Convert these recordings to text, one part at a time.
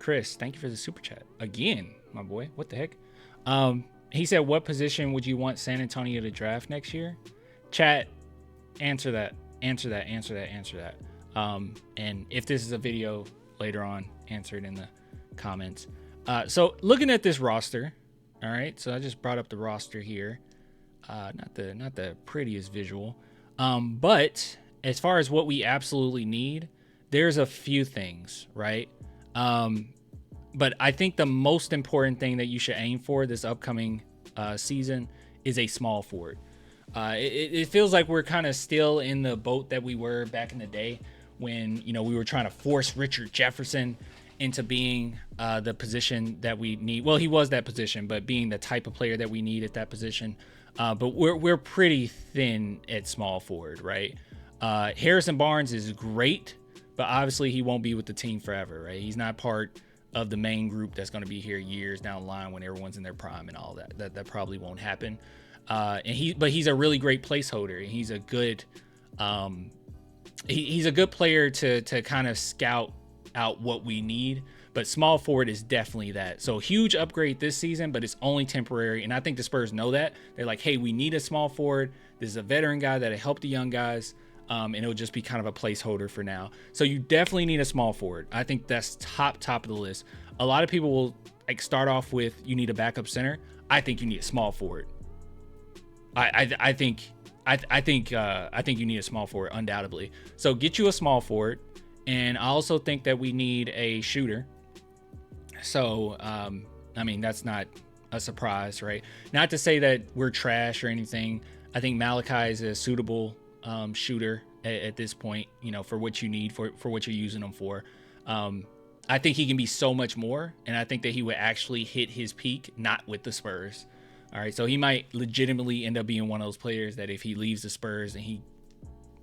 Chris, thank you for the super chat again, my boy. What the heck? He said, what position would you want San Antonio to draft next year? Chat, answer that. And if this is a video later on, answer it in the comments. So looking at this roster, all right. So I just brought up the roster here. Not the prettiest visual, but as far as what we absolutely need, there's a few things, right? But I think the most important thing that you should aim for this upcoming season is a small forward. It feels like we're kind of still in the boat that we were back in the day when, we were trying to force Richard Jefferson into being the position that we need. Well, he was that position, but being the type of player that we need at that position. But we're pretty thin at small forward, right? Harrison Barnes is great, but obviously he won't be with the team forever, right? He's not part of the main group that's going to be here years down the line when everyone's in their prime and all that. That probably won't happen. But he's a really great placeholder. He's a good, he's a good player to kind of scout out what we need. But small forward is definitely that. So huge upgrade this season, but it's only temporary. And I think the Spurs know that. They're like, hey, we need a small forward. This is a veteran guy that'll help the young guys. And it'll just be kind of a placeholder for now. So you definitely need a small forward. I think that's top of the list. A lot of people will start off with you need a backup center. I think you need a small forward. I think you need a small forward undoubtedly. So get you a small forward, and I also think that we need a shooter. So that's not a surprise, right? Not to say that we're trash or anything. I think Malachi is a suitable shooter at this point, for what you need for what you're using him for. I think he can be so much more, and I think that he would actually hit his peak not with the Spurs. All right, so he might legitimately end up being one of those players that if he leaves the Spurs and he's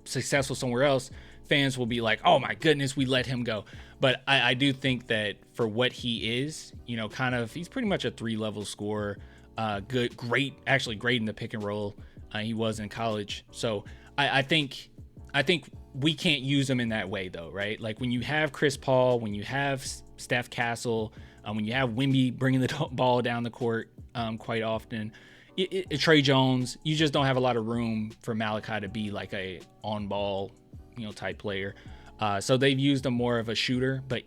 successful somewhere else, fans will be like, oh my goodness, we let him go. But I do think that for what he is, he's pretty much a 3-level scorer. Great in the pick and roll. He was in college. So I think we can't use him in that way though, right? Like when you have Chris Paul, when you have Steph Castle, when you have Wemby bringing the ball down the court quite often, Trey Jones, you just don't have a lot of room for Malachi to be like a on-ball, type player. So they've used him more of a shooter, but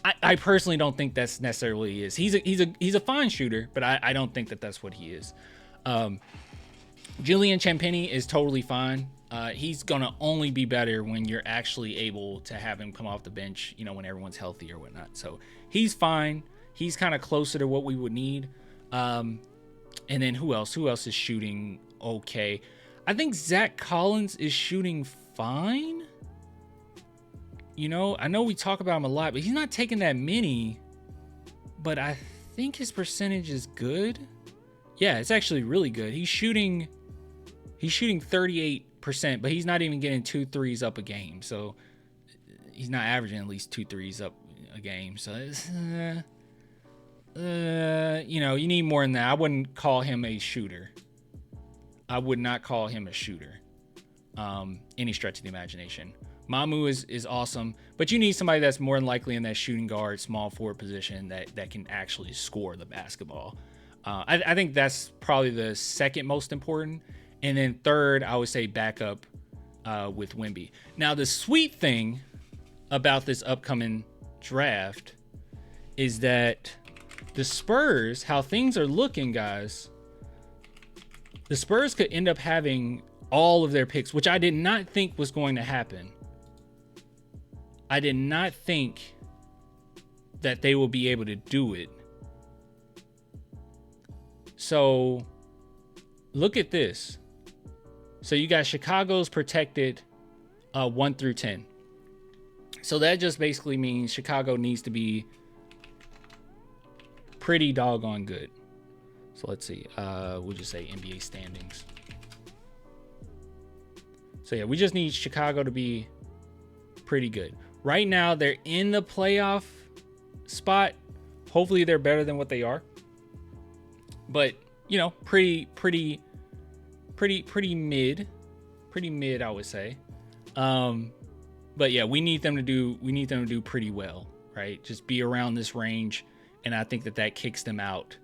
I personally don't think that's necessarily is. He's a fine shooter, but I don't think that that's what he is. Julian Champagnie is totally fine. He's gonna only be better when you're actually able to have him come off the bench, when everyone's healthy or whatnot. So he's fine. He's kind of closer to what we would need. And then who else? Who else is shooting okay? I think Zach Collins is shooting fine. I know we talk about him a lot, but he's not taking that many. But I think his percentage is good. Yeah, it's actually really good. He's shooting 38%, but he's not even getting 2 threes up a game. So he's not averaging at least 2 threes up a game. So it's, you need more than that. I wouldn't call him a shooter. I would not call him a shooter. Any stretch of the imagination. Mamu is awesome, but you need somebody that's more than likely in that shooting guard, small forward position that can actually score the basketball. I think that's probably the second most important. And then third, I would say backup with Wemby. Now, the sweet thing about this upcoming draft is that the Spurs, how things are looking, guys, the Spurs could end up having all of their picks, which I did not think was going to happen. I did not think that they will be able to do it. So look at this. So you got Chicago's protected 1 through 10. So that just basically means Chicago needs to be pretty doggone good. So let's see. We'll just say NBA standings. So yeah, we just need Chicago to be pretty good. Right now, they're in the playoff spot. Hopefully, they're better than what they are. But pretty mid, I would say. But yeah, we need them to do pretty well. right? Just be around this range, and I think that kicks them out.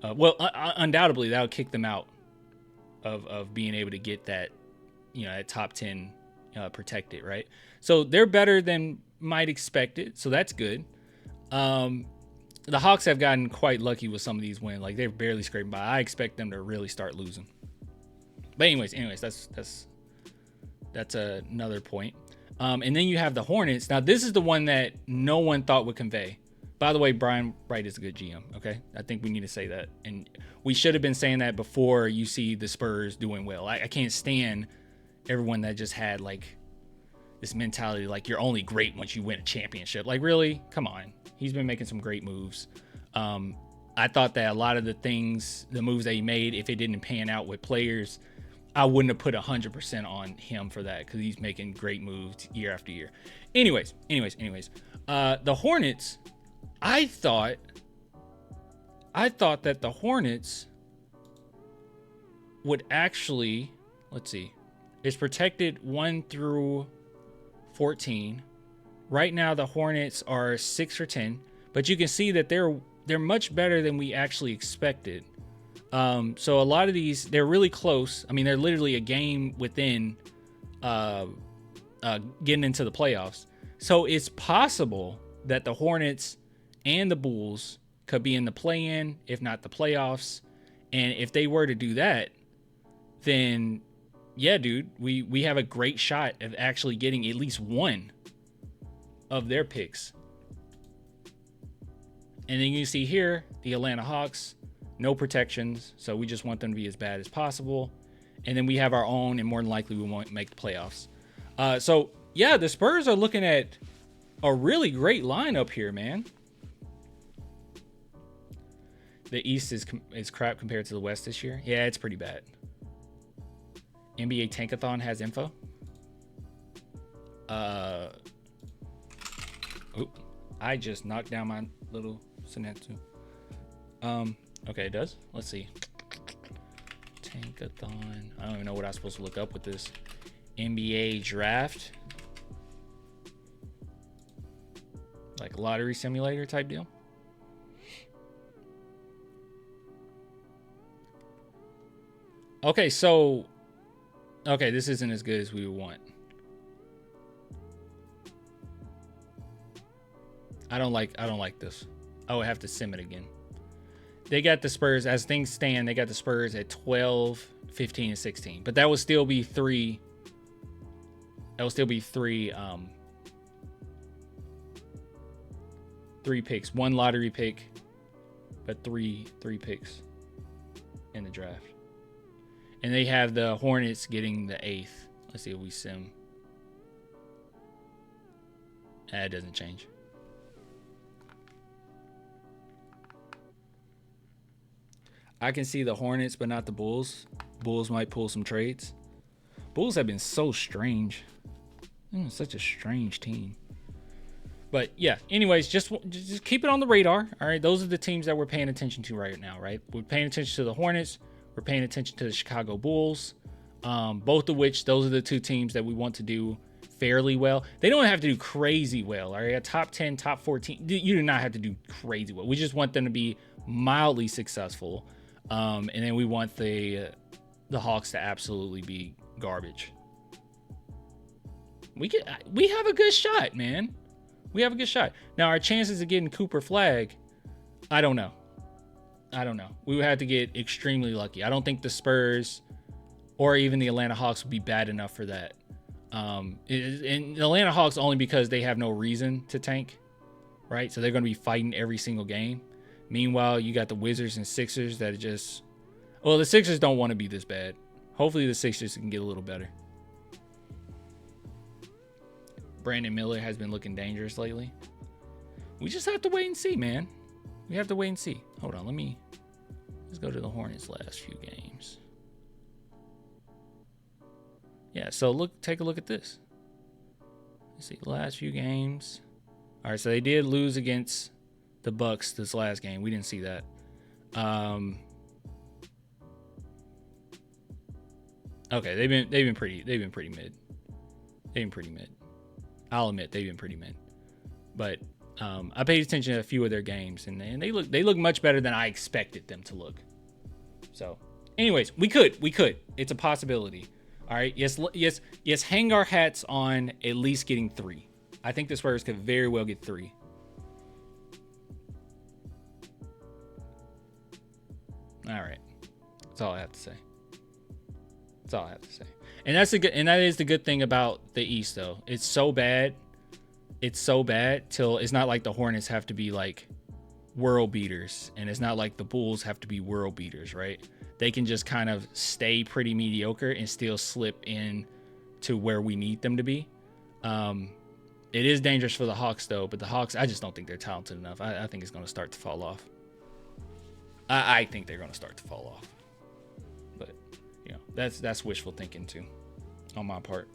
Undoubtedly, that'll kick them out of being able to get that, that top 10 protected, right? So they're better than might expect it, so that's good. The Hawks have gotten quite lucky with some of these wins. Like, they're barely scraping by. I expect them to really start losing. But anyways, that's another point. And then you have the Hornets. Now, this is the one that no one thought would convey. By the way, Brian Wright is a good GM, okay? I think we need to say that. And we should have been saying that before you see the Spurs doing well. I can't stand everyone that just had, like, this mentality, like, you're only great once you win a championship. Like, really? Come on. He's been making some great moves. I thought that a lot of the moves that he made, if it didn't pan out with players, I wouldn't have put 100% on him for that, because he's making great moves year after year. Anyways. The Hornets, I thought that the Hornets would actually, let's see, it's protected 1 through 14. Right now, the Hornets are 6 or 10, but you can see that they're much better than we actually expected. So a lot of these, they're really close. I mean, they're literally a game within getting into the playoffs. So it's possible that the Hornets and the Bulls could be in the play-in, if not the playoffs. And if they were to do that, then yeah, dude, we have a great shot of actually getting at least one of their picks. And then you see here, the Atlanta Hawks, no protections, so we just want them to be as bad as possible. And then we have our own, and more than likely we won't make the playoffs. So yeah, the Spurs are looking at a really great lineup here, man. The East is crap compared to the West this year. Yeah, it's pretty bad. NBA Tankathon has info. I just knocked down my little Senetsu. Okay, it does. Let's see. Tankathon. I don't even know what I'm supposed to look up with this. NBA draft. Like lottery simulator type deal. Okay, so this isn't as good as we would want. I don't like this. I would have to sim it again. They got the Spurs, as things stand, they got the Spurs at 12, 15, and 16. But that would still be three. That would still be three picks. One lottery pick, but three picks in the draft. And they have the Hornets getting the 8th. Let's see if we sim. It doesn't change. I can see the Hornets, but not the Bulls. Bulls might pull some trades. Bulls have been so strange. Such a strange team. But yeah, anyways, just keep it on the radar. All right, those are the teams that we're paying attention to right now, right? We're paying attention to the Hornets. We're paying attention to the Chicago Bulls. Both of which, those are the two teams that we want to do fairly well. They don't have to do crazy well. All right, a top 10, top 14. You do not have to do crazy well. We just want them to be mildly successful. And then we want the Hawks to absolutely be garbage. We have a good shot, man. We have a good shot. Now, our chances of getting Cooper Flag, I don't know. We would have to get extremely lucky. I don't think the Spurs or even the Atlanta Hawks would be bad enough for that. And the Atlanta Hawks only because they have no reason to tank, right? So they're going to be fighting every single game. Meanwhile, you got the Wizards and Sixers that are just... Well, the Sixers don't want to be this bad. Hopefully the Sixers can get a little better. Brandon Miller has been looking dangerous lately. We just have to wait and see, man. We have to wait and see. Hold on, let's go to the Hornets' last few games. Yeah, so take a look at this. Let's see, the last few games. All right, so they did lose against the Bucks this last game. We didn't see that. Okay, they've been pretty mid. I'll admit they've been pretty mid. But I paid attention to a few of their games, and they look much better than I expected them to look. So, anyways, we could. It's a possibility. All right. Yes. Hang our hats on at least getting 3. I think the Spurs could very well get 3. All right. That's all I have to say. And that is the good thing about the East, though. It's so bad till it's not like the Hornets have to be like world beaters, and it's not like the Bulls have to be world beaters, right? They can just kind of stay pretty mediocre and still slip in to where we need them to be. It is dangerous for the Hawks, though, but the Hawks, I just don't think they're talented enough. I think it's going to start to fall off. I think they're going to start to fall off. But, that's wishful thinking, too, on my part.